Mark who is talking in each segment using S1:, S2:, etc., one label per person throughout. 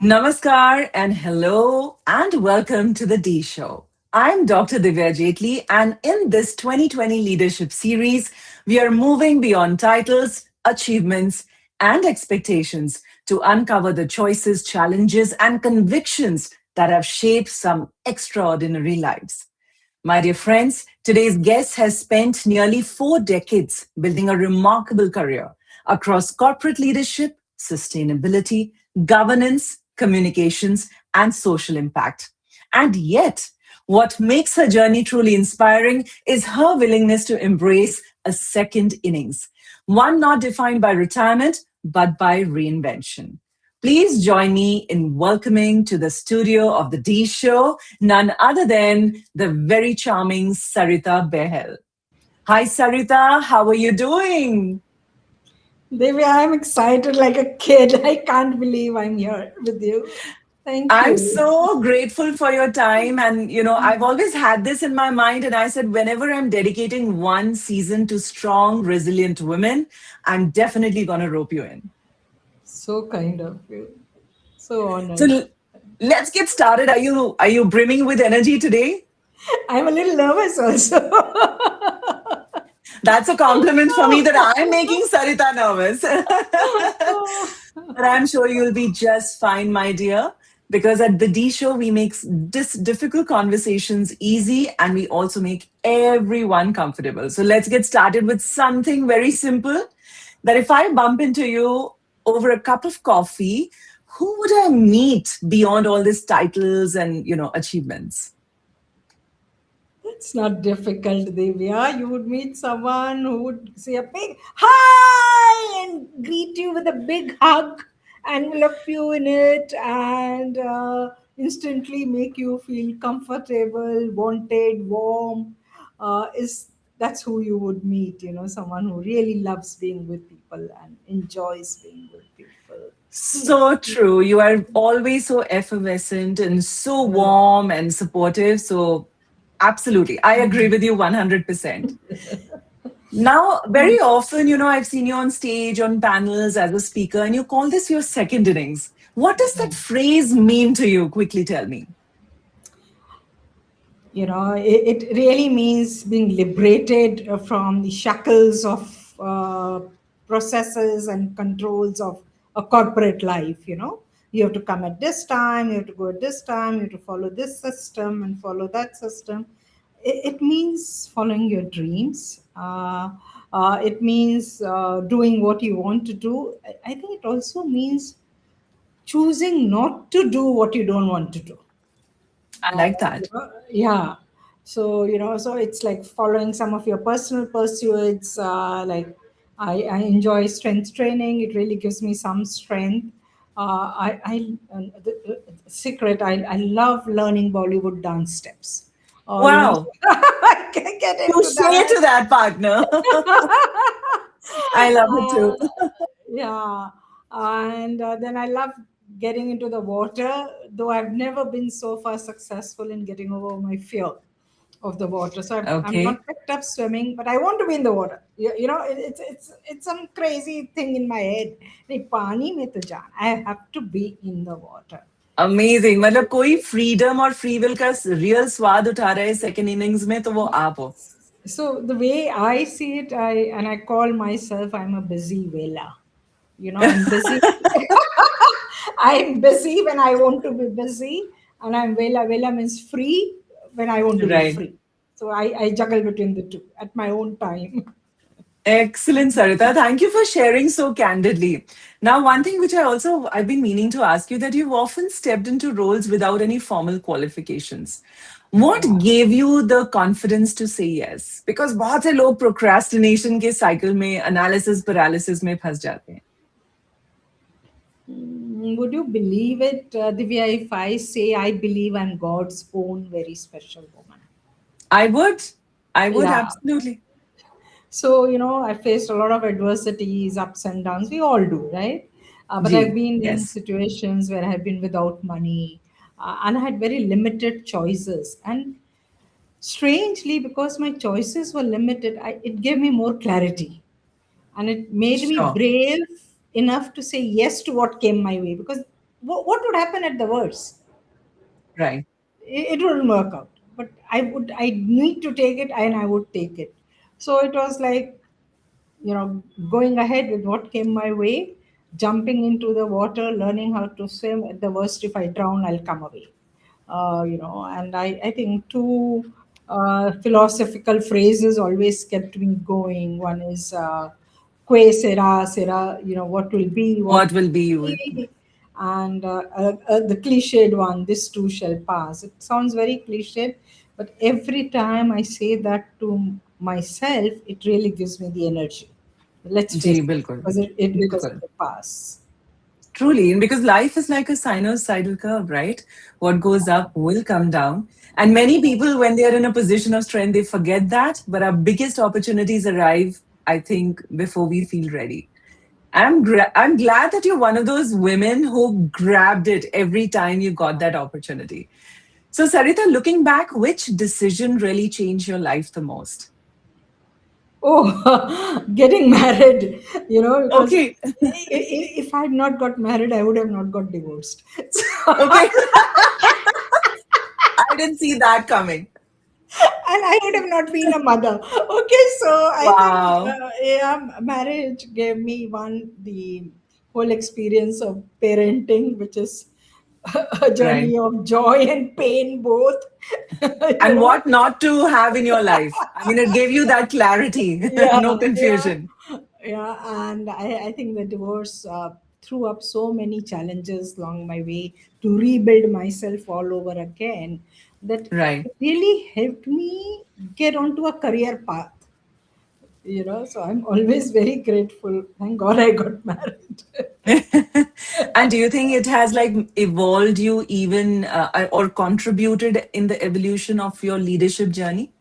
S1: Namaskar and hello and welcome to the D Show. I'm Dr. Divya Jaitly, and in this 2020 leadership series, we are moving beyond titles, achievements, and expectations to uncover the choices, challenges, and convictions that have shaped some extraordinary lives. My dear friends, today's guest has spent nearly 4 decades building a remarkable career across corporate leadership, sustainability, governance, communications, and social impact. And yet, what makes her journey truly inspiring is her willingness to embrace a second innings, one not defined by retirement, but by reinvention. Please join me in welcoming to the studio of the D Show none other than the very charming Sarita Bahl. Hi, Sarita. How are you doing?
S2: Devi, I'm excited like a kid. I can't believe I'm here with you. Thank
S1: I'm
S2: you.
S1: so grateful for your time. And, I've always had this in my mind. And I said, whenever I'm dedicating one season to strong, resilient women, I'm definitely going to rope you in.
S2: So kind of you. So
S1: So
S2: honored.
S1: let's get started. Are you brimming with energy today?
S2: I'm a little nervous also.
S1: That's a compliment for me that I'm making Sarita nervous. But I'm sure you'll be just fine, my dear. Because at the D Show, we make this difficult conversations easy and we also make everyone comfortable. So let's get started with something very simple that if I bump into you over a cup of coffee, who would I meet beyond all these titles and, achievements?
S2: It's not difficult, Divya. You would meet someone who would say a big hi and greet you with a big hug, envelop you in it, and instantly make you feel comfortable, wanted, warm. Is That's who you would meet? Someone who really loves being with people and enjoys being with people.
S1: So true. You are always so effervescent and so warm and supportive. So, absolutely. I agree with you 100%. Now, very often, I've seen you on stage, on panels as a speaker, and you call this your second innings. What does that phrase mean to you? Quickly tell me.
S2: It really means being liberated from the shackles of processes and controls of a corporate life. You have to come at this time, you have to go at this time, you have to follow this system and follow that system. It means following your dreams. It means doing what you want to do. I think it also means choosing not to do what you don't want to do.
S1: I like that.
S2: Yeah. So it's like following some of your personal pursuits. Like I enjoy strength training. It really gives me some strength. The secret, I love learning Bollywood dance steps.
S1: Wow.
S2: I can get
S1: You
S2: into
S1: say
S2: that.
S1: to that partner. I love it
S2: uh,
S1: too.
S2: yeah. And then I love getting into the water, though I've never been so far successful in getting over my fear of the water. So I'm
S1: Okay.
S2: not picked up swimming, but I want to be in the water. It's some crazy thing in my head. नहीं, पानी में तो जाना. I have to be in the water.
S1: Amazing मतलब कोई freedom और free will का real स्वाद उठा रहे हैं सेकंड इनिंग्स में तो वो आप हो.
S2: So the way I see it, I call myself I'm a busy whaler. I'm busy. I'm busy when I want to be busy, and I'm vela. Vela means free when I want to be
S1: Right.
S2: free. So I juggle between the two at my own time.
S1: Excellent, Sarita. Thank you for sharing so candidly. Now, one thing which I've been meaning to ask you that you've often stepped into roles without any formal qualifications. What
S2: Yeah.
S1: gave you the confidence to say yes? Because बहुत से लोग procrastination के cycle में analysis paralysis में फंस जाते हैं.
S2: Would you believe it, Divya, if I say I believe I'm God's own very special woman?
S1: I would, I would
S2: Yeah.
S1: absolutely.
S2: So, I faced a lot of adversities, ups and downs. We all do, right? But I've
S1: Ji,
S2: been in
S1: yes.
S2: situations where I've been without money, and I had very limited choices. And strangely, because my choices were limited, it gave me more clarity, and it made me
S1: Sure.
S2: brave enough to say yes to what came my way. Because what would happen at the worst?
S1: Right.
S2: It wouldn't work out. But I need to take it, and I would take it. So it was like, going ahead with what came my way, jumping into the water, learning how to swim. At the worst, if I drown, I'll come away. And I think two philosophical phrases always kept me going. One is que sera, what will be, what
S1: What will
S2: will
S1: be you?
S2: be. And the cliched one, this too shall pass. It sounds very cliched, but every time I say that to myself, it really gives me the energy. Let's
S1: ji
S2: face it,
S1: बिल्कुल
S2: because it
S1: बिल्कुल.
S2: will pass.
S1: Truly, and because life is like a sinusoidal curve, right? What goes up will come down. And many people, when they are in a position of strength, they forget that. But our biggest opportunities arrive, I think, before we feel ready. I'm glad that you're one of those women who grabbed it every time you got that opportunity. So, Sarita, looking back, which decision really changed your life the most?
S2: Oh, getting married, because
S1: Okay,
S2: if I had not got married, I would have not got divorced. So,
S1: okay. I didn't see that coming.
S2: and I would have not been a mother. Okay, so I think,
S1: Wow.
S2: yeah, marriage gave me the whole experience of parenting, which is a
S1: Right.
S2: journey of joy and pain both. you
S1: And
S2: know,
S1: what not to have in your life. I mean, it gave you that clarity,
S2: yeah,
S1: no
S2: yeah,
S1: confusion.
S2: and I think the divorce threw up so many challenges along my way to rebuild myself all over again, that
S1: Right.
S2: it really helped me get onto a career path. So I'm always very grateful. Thank God I got married.
S1: And do you think it has like evolved you even or contributed in the evolution of your leadership journey?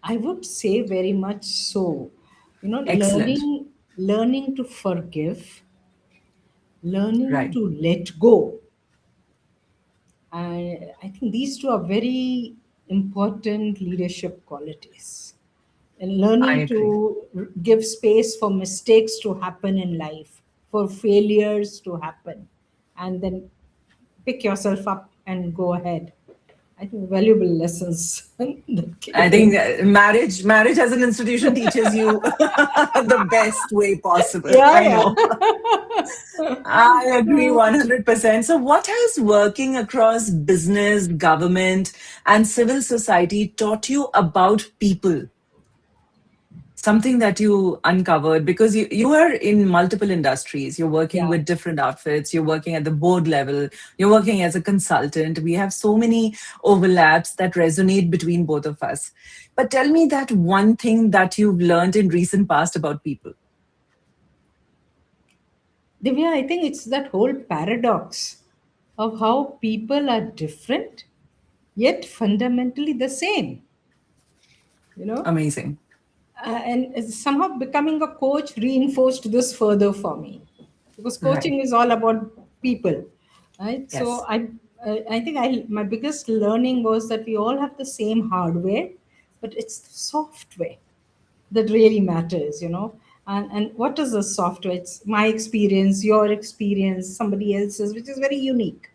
S2: I would say very much so.
S1: Excellent.
S2: Learning to forgive, learning
S1: Right.
S2: to let go. And I think these two are very important leadership qualities. And
S1: I
S2: learning
S1: agree.
S2: to give space for mistakes to happen in life, for failures to happen, and then pick yourself up and go ahead. I think valuable lessons that
S1: I
S2: came
S1: think
S2: in.
S1: marriage as an institution teaches you the best way possible.
S2: Yeah,
S1: I know.
S2: yeah.
S1: I agree 100%. So, what has working across business, government, and civil society taught you about people? Something that you uncovered because you are in multiple industries. You're working
S2: Yeah.
S1: with different outfits, you're working at the board level, you're working as a consultant. We have so many overlaps that resonate between both of us. But tell me that one thing that you've learned in recent past about people.
S2: Divya, I think it's that whole paradox of how people are different yet fundamentally the same, you know.
S1: Amazing.
S2: And somehow becoming a coach reinforced this further for me, because
S1: Right.
S2: coaching is all about people, right? So
S1: Yes.
S2: I think my biggest learning was that we all have the same hardware, but it's the software that really matters, and what is the software? It's my experience, your experience, somebody else's, which is very unique.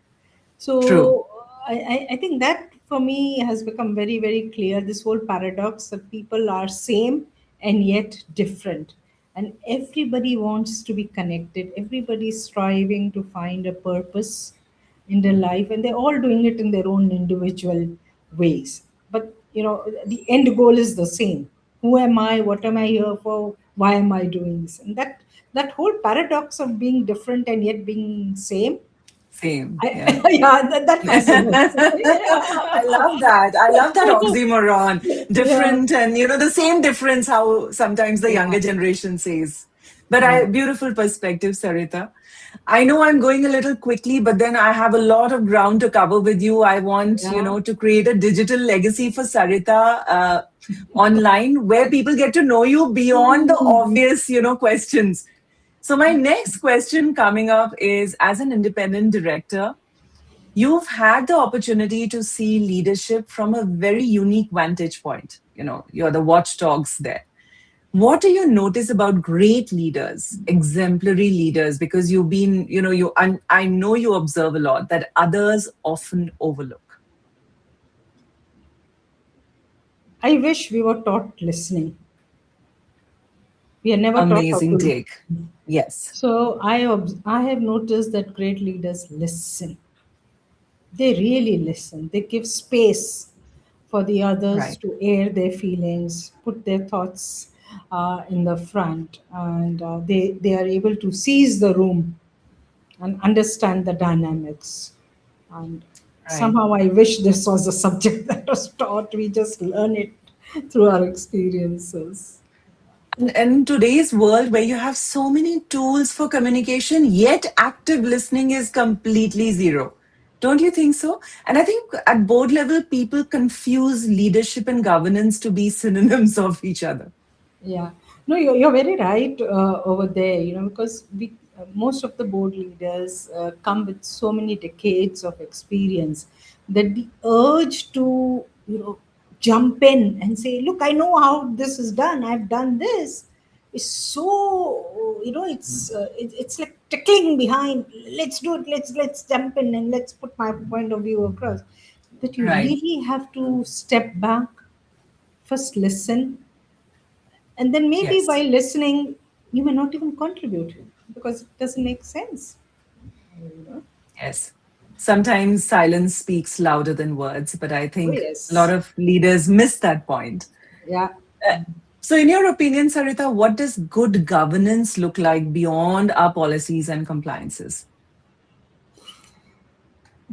S1: True.
S2: So I think that for me has become very, very clear, this whole paradox that people are same and yet different. And everybody wants to be connected. Everybody's striving to find a purpose in their life, and they're all doing it in their own individual ways. But the end goal is the same. Who am I? What am I here for? Why am I doing this? And that whole paradox of being different and yet being same,
S1: Same. Yeah.
S2: yeah, that fascinates.
S1: I love that. I love that oxymoron.
S2: Yeah,
S1: Different and, the same difference, how sometimes the
S2: yeah,
S1: younger generation says. But
S2: yeah,
S1: beautiful perspective, Sarita. I know I'm going a little quickly, but then I have a lot of ground to cover with you. I want,
S2: yeah.
S1: to create a digital legacy for Sarita online where people get to know you beyond the
S2: Mm.
S1: obvious, questions. So my next question coming up is, as an independent director, you've had the opportunity to see leadership from a very unique vantage point. You're the watchdogs there. What do you notice about great leaders, exemplary leaders? Because you've been, I know you observe a lot that others often overlook.
S2: I wish we were taught listening. We are never taught how to
S1: Amazing
S2: listen.
S1: take. Yes.
S2: So I have noticed that great leaders listen. They really listen. They give space for the others
S1: Right.
S2: to air their feelings, put their thoughts in the front, and they are able to seize the room and understand the dynamics. And
S1: Right.
S2: somehow I wish this was a subject that was taught. We just learn it through our experiences.
S1: And in today's world where you have so many tools for communication, yet active listening is completely zero. Don't you think so? And I think at board level, people confuse leadership and governance to be synonyms of each other.
S2: Yeah, no, you're very right over there, because most of the board leaders come with so many decades of experience that the urge to, jump in and say, look, I know how this is done, I've done this, is so, it's like tickling behind. Let's do it. Let's jump in and let's put my point of view across. That you
S1: Right.
S2: really have to step back, first listen, and then maybe
S1: Yes.
S2: while listening you may not even contribute because it doesn't make sense, you know.
S1: Yes. Sometimes silence speaks louder than words, but I
S2: Oh
S1: think a lot
S2: yes.
S1: of leaders miss that point.
S2: Yeah.
S1: Uh, So, in your opinion, Sarita, what does good governance look like beyond our policies and compliances?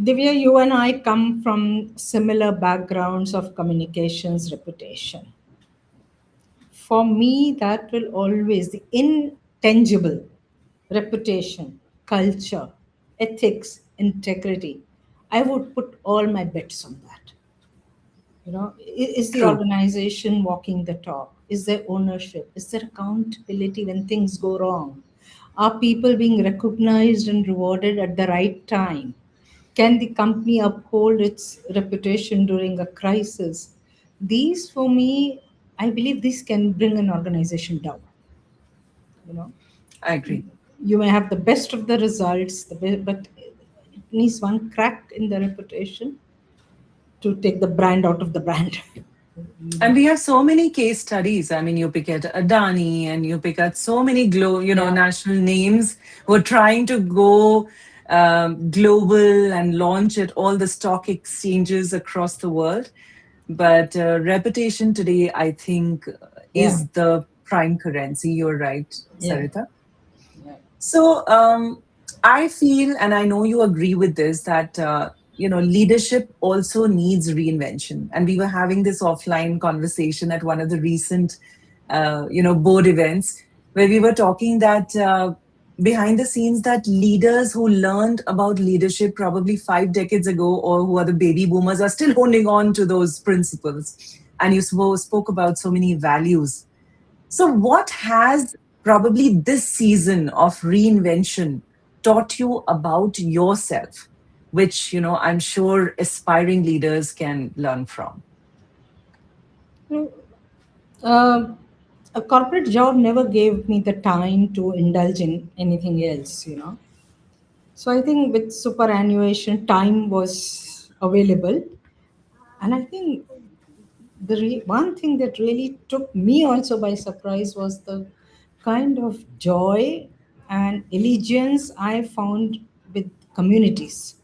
S2: Divya, you and I come from similar backgrounds of communications reputation. For me, that will always the intangible reputation, culture, ethics, integrity. I would put all my bets on that. Is the
S1: True.
S2: organization walking the talk? Is there ownership? Is there accountability when things go wrong? Are people being recognized and rewarded at the right time? Can the company uphold its reputation during a crisis? These, for me, I believe these can bring an organization down. you know
S1: I agree.
S2: you may have the best of the results, but it needs one crack in the reputation to take the brand out of the brand. you
S1: And
S2: know
S1: we have so many case studies. I mean, you pick at Adani and you pick at so many
S2: Yeah.
S1: national names who are trying to go global and launch at all the stock exchanges across the world. But reputation today, I think,
S2: Yeah.
S1: is the prime currency. You're right,
S2: Yeah.
S1: Sarita.
S2: Yeah.
S1: So I feel, and I know you agree with this, that leadership also needs reinvention. And we were having this offline conversation at one of the recent board events where we were talking that behind the scenes that leaders who learned about leadership probably 5 decades ago or who are the baby boomers are still holding on to those principles. And you spoke about so many values. So, what has probably this season of reinvention taught you about yourself, which, I'm sure aspiring leaders can learn from?
S2: No, uh, a corporate job never gave me the time to indulge in anything else. So I think with superannuation, time was available, and I think one thing that really took me also by surprise was the kind of joy and allegiance I found with communities.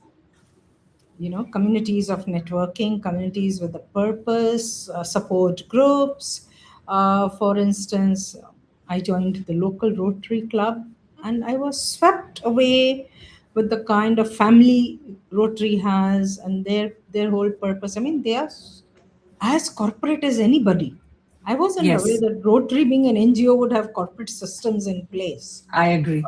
S2: Communities of networking, communities with a purpose, support groups. For instance, I joined the local Rotary Club and I was swept away with the kind of family Rotary has and their whole purpose. I mean, they are as corporate as anybody. I wasn't aware
S1: Yes,
S2: that Rotary, being an NGO, would have corporate systems in place.
S1: I agree.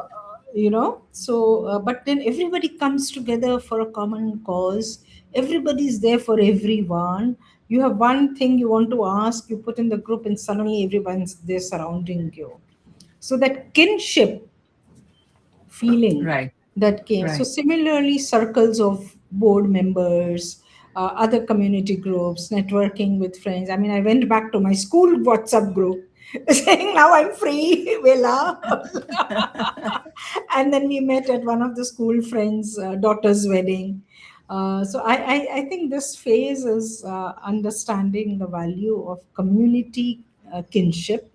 S2: But then everybody comes together for a common cause. Everybody's there for everyone. You have one thing you want to ask, you put in the group, and suddenly everyone's there surrounding you. So that kinship feeling
S1: Right,
S2: that came. So
S1: right.
S2: similarly, circles of board members, other community groups, networking with friends. I mean, I went back to my school WhatsApp group, saying, now I'm free, Vela. And then we met at one of the school friends' daughter's wedding. So I think this phase is understanding the value of community kinship,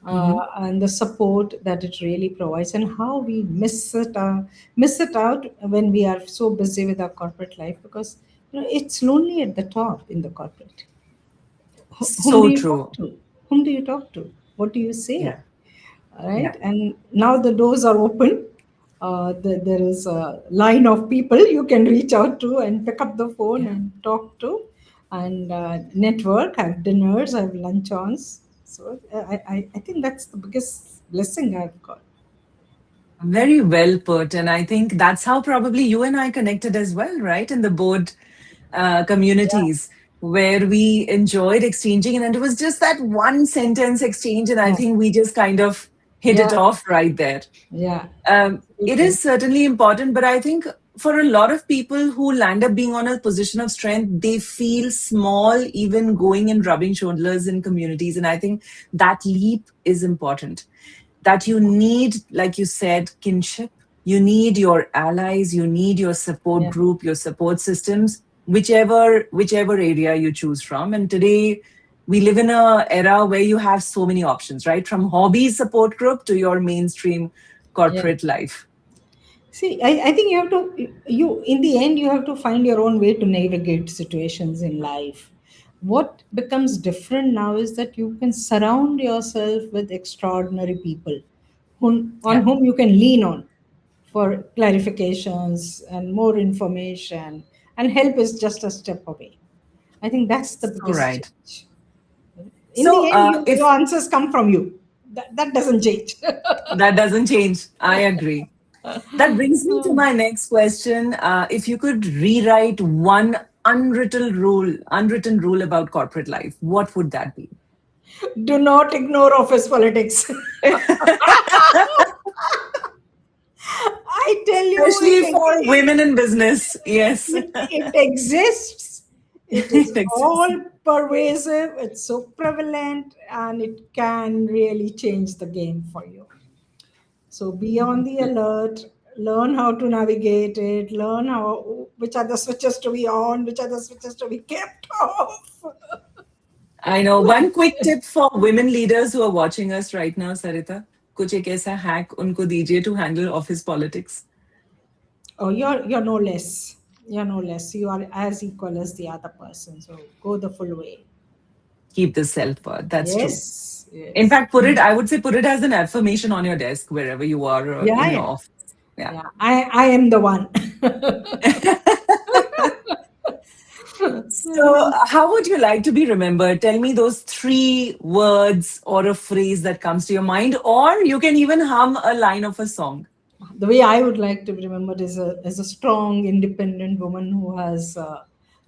S1: Hmm.
S2: and the support that it really provides, and how we miss it out when we are so busy with our corporate life, because it's lonely at the top in the corporate. Whom do
S1: So
S2: you talk
S1: true.
S2: to? Whom do you talk to? What do you say?
S1: Yeah.
S2: Right?
S1: Yeah.
S2: And now the doors are open. There is a line of people you can reach out to and pick up the phone
S1: Yeah.
S2: and talk to, and network, have dinners, have lunch-ons. So I think that's the biggest blessing I've got.
S1: Very well put. And I think that's how probably you and I connected as well, right? In the board
S2: Yeah,
S1: communities where we enjoyed exchanging. And it was just that one sentence exchange. And I
S2: yeah,
S1: think we just kind of hit it
S2: yeah,
S1: off right there.
S2: yeah,
S1: It
S2: absolutely.
S1: is certainly important, but I think for a lot of people who land up being on a position of strength, they feel small, even going and rubbing shoulders in communities. And I think that leap is important. That you need, like you said, kinship. You need your allies. You need your support
S2: Yeah,
S1: group, your support systems, whichever area you choose from. And today, we live in a era where you have so many options, right? From hobby support group to your mainstream
S2: yeah.
S1: corporate life.
S2: See, I think you have to, you, in the end, you have to find your own way to navigate situations in life. What becomes different now is that you can surround yourself with extraordinary people on
S1: Yeah.
S2: whom you can lean on for clarifications and more information, and help is just a step away. I think that's the
S1: So
S2: biggest
S1: right.
S2: change. In
S1: So
S2: the end, your
S1: if
S2: answers come from you. That doesn't change.
S1: that doesn't change, I agree. That brings me to my next question. If you could rewrite one unwritten rule about corporate life, what would that be?
S2: Do not ignore office politics. I tell you,
S1: Especially for women in business. Yes.
S2: it exists. It is
S1: It exists.
S2: all pervasive. It's so prevalent, and it can really change the game for you. So be on the alert. Learn how to navigate it. Learn how, which are the switches to be on, which are the switches to be kept off.
S1: I know. One quick tip for women leaders who are watching us right now, Sarita. कुछ एक ऐसा hack उनको दीजिए to handle office politics.
S2: Oh, you're no less. You're no less. You are as equal as the other person. So go the full way.
S1: Keep the self-worth. That's true.
S2: Yes,
S1: In
S2: yes.
S1: fact, I would say put it as an affirmation on your desk wherever you are
S2: Yeah,
S1: in your
S2: yeah,
S1: office. Yeah.
S2: yeah. I am the one.
S1: So, how would you like to be remembered? Tell me those three words or a phrase that comes to your mind, or you can even hum a line of a song.
S2: The way I would like to be remembered is a strong, independent woman who has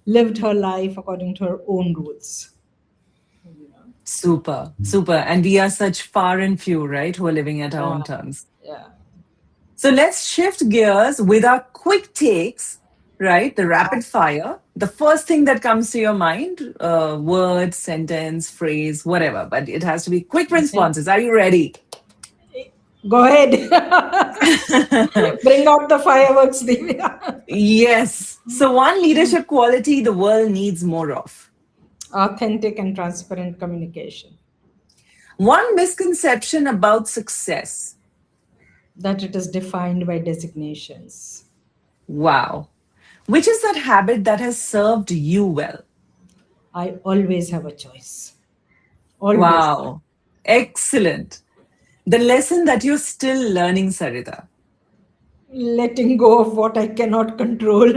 S2: lived her life according to her own rules.
S1: Super, super. And we are such far and few, right, who are living at our
S2: Yeah,
S1: own terms.
S2: yeah.
S1: So, let's shift gears with our quick takes, right? The rapid fire. The first thing that comes to your mind, word, sentence, phrase, whatever, but it has to be quick
S2: Okay.
S1: responses. Are you ready?
S2: Go ahead. Bring out the fireworks, Divya.
S1: Yes. So, one leadership quality the world needs more of.
S2: Authentic and transparent communication.
S1: One misconception about success.
S2: That it is defined by designations.
S1: Wow. Which is that habit that has served you well?
S2: I always have a choice. Always.
S1: Wow. Excellent. The lesson that you're still learning, Sarita.
S2: Letting go of what I cannot control.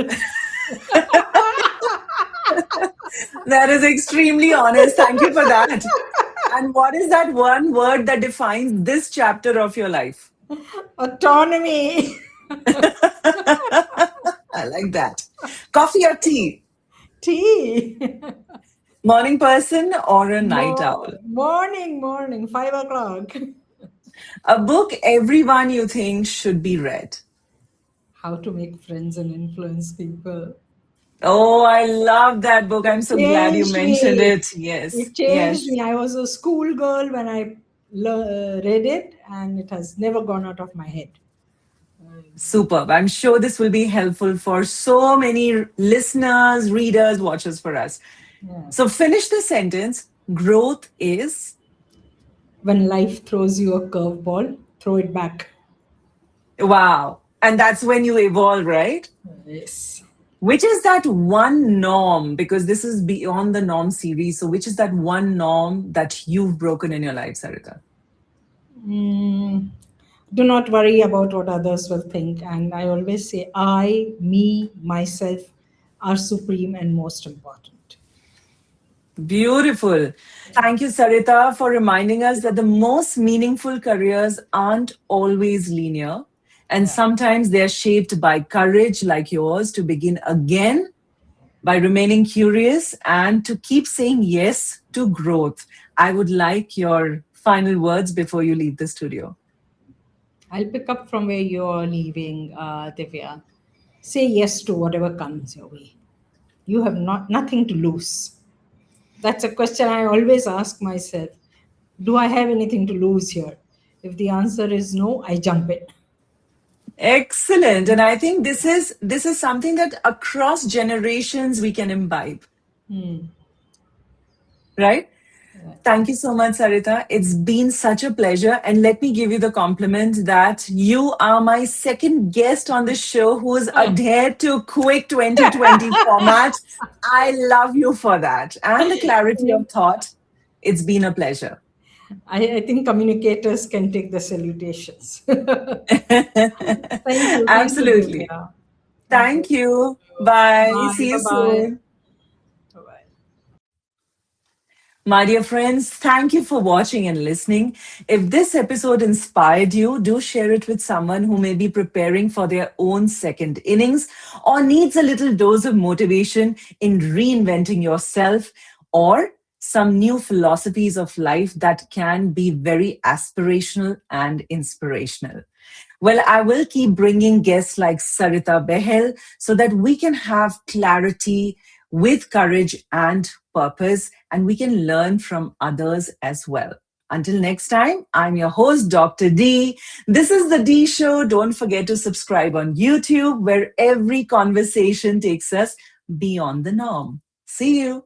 S1: That is extremely honest. Thank you for that. And what is that one word that defines this chapter of your life?
S2: Autonomy.
S1: I like that. Coffee or tea?
S2: Tea.
S1: Morning person or a night owl?
S2: Morning, 5 o'clock.
S1: A book everyone you think should be read.
S2: How to make friends and influence people.
S1: Oh, I love that book. I'm so glad you
S2: Changed
S1: mentioned
S2: me.
S1: it. Yes,
S2: It changed
S1: yes.
S2: me. I was a schoolgirl when I read it, and it has never gone out of my head.
S1: Superb. I'm sure this will be helpful for so many listeners, readers, watchers for us. So
S2: Yes.
S1: finish the sentence. Growth is
S2: When life throws you a curveball, throw it back.
S1: wow. And that's when you evolve, right?
S2: Yes.
S1: Which is that one norm? Because this is beyond the norm series. So, which is that one norm that you've broken in your life, Sarita?
S2: Mm, do not worry about what others will think. And I always say, I, me, myself are supreme and most important.
S1: Beautiful. Thank you, Sarita, for reminding us that the most meaningful careers aren't always linear. And
S2: Yeah.
S1: sometimes they're shaped by courage like yours to begin again, by remaining curious, and to keep saying yes to growth. I would like your final words before you leave the studio.
S2: I'll pick up from where you're leaving, Divya. Say yes to whatever comes your way. You have nothing to lose. That's a question I always ask myself. Do I have anything to lose here? If the answer is no, I jump in.
S1: Excellent. And I think this is something that across generations we can imbibe,
S2: Hmm.
S1: right? Thank you so much, Sarita. It's been such a pleasure. And let me give you the compliment that you are my second guest on the show who's adhered to quick 2020 format. I love you for that. And the clarity of thought. It's been a pleasure.
S2: I think communicators can take the salutations. Thank you. Thank you,
S1: Absolutely.
S2: Divya. Thank you.
S1: Thank you. Bye.
S2: Bye.
S1: See you
S2: Bye bye.
S1: soon.
S2: Bye bye.
S1: My dear friends, thank you for watching and listening. If this episode inspired you, do share it with someone who may be preparing for their own second innings or needs a little dose of motivation in reinventing yourself or some new philosophies of life that can be very aspirational and inspirational. Well, I will keep bringing guests like Sarita Bahl so that we can have clarity with courage and purpose, and we can learn from others as well. Until next time, I'm your host, Dr. D. This is The D Show. Don't forget to subscribe on YouTube, where every conversation takes us beyond the norm. See you.